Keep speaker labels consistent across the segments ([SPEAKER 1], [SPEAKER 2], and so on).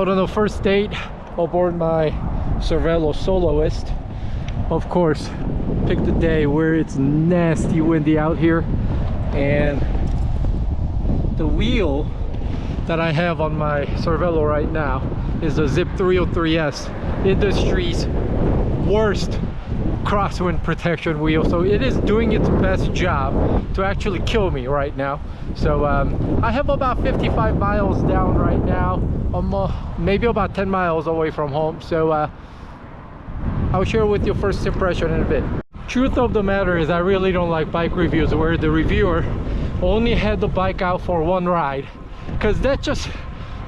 [SPEAKER 1] Out on the first date aboard my Cervelo Soloist. Of course, picked a day where it's nasty windy out here, and the wheel that I have on my Cervelo right now is the Ep.33, industry's worst crosswind protection wheel. So it is doing its best job to actually kill me right now. So I have about 55 miles down right now. I'm maybe about 10 miles away from home. So I'll share with you first impression in a bit. Truth of the matter is I really don't like bike reviews where the reviewer only had the bike out for one ride, because that's just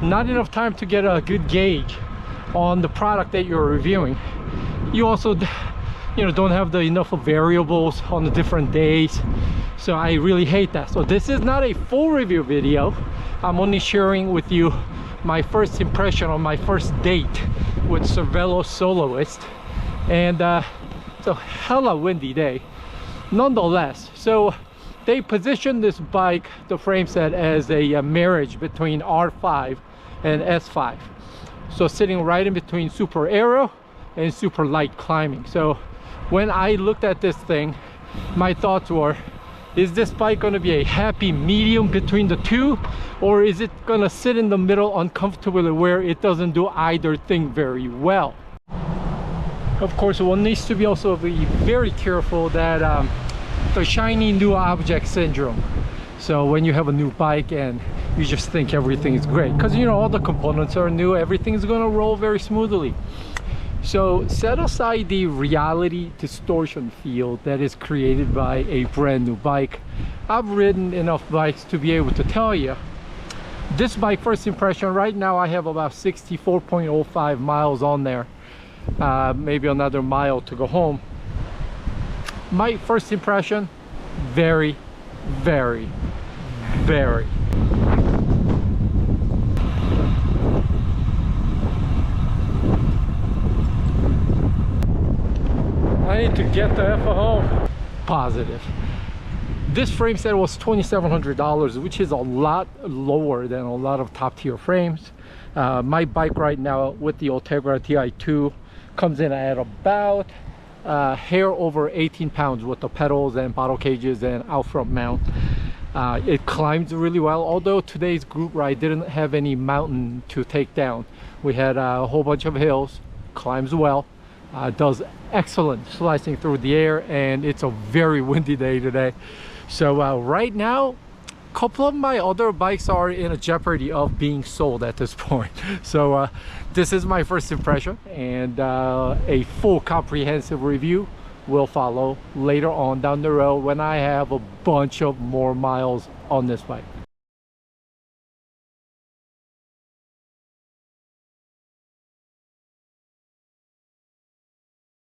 [SPEAKER 1] not enough time to get a good gauge on the product that you're reviewing. You also don't have enough of variables on the different days. So I really hate that. So this is not a full review video. I'm only sharing with you my first impression on my first date with Cervelo Soloist. And it's a hella windy day nonetheless. So they positioned this bike, the frame set, as a marriage between R5 and S5. So sitting right in between super aero and super light climbing. So when I looked at this thing, my thoughts were, is this bike going to be a happy medium between the two, or is it going to sit in the middle uncomfortably where it doesn't do either thing very well? Of course, one needs to be very careful that the shiny new object syndrome. So when you have a new bike and you just think everything is great because all the components are new, everything is going to roll very smoothly. So set aside the reality distortion field that is created by a brand new bike. I've ridden enough bikes to be able to tell you this bike, first impression, right now I have about 64.05 miles on there, maybe another mile to go home. My first impression, very I need to get the F home. Positive. This frame set was $2,700, which is a lot lower than a lot of top tier frames. My bike right now with the Ultegra Ti2 comes in at about hair over 18 pounds with the pedals and bottle cages and out front mount. It climbs really well, although today's group ride didn't have any mountain to take down. We had a whole bunch of hills. Climbs well, does excellent slicing through the air, and it's a very windy day today. So right now, a couple of my other bikes are in a jeopardy of being sold at this point. So this is my first impression, and a full comprehensive review will follow later on down the road when I have a bunch of more miles on this bike.